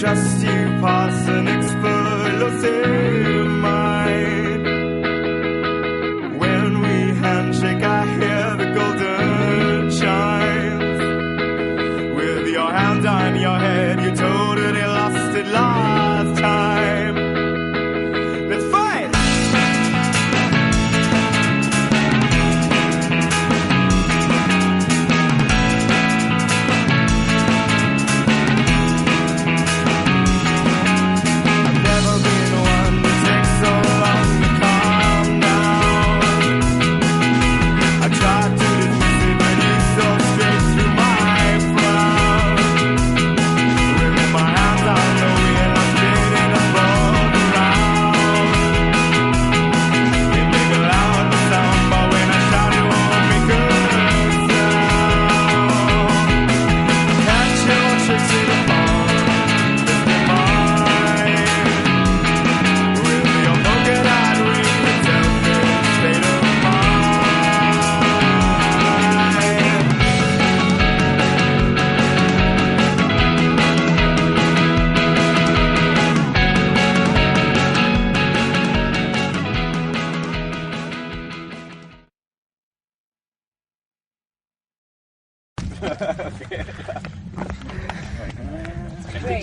trust you past an explosive mind. When we handshake, I hear the golden chimes. With your hand on your head, you totally lost it last time. Let's fight!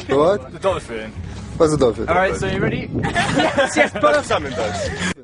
What? The dolphin. What's the dolphin? Alright, so you ready? Yes, but Salmon does.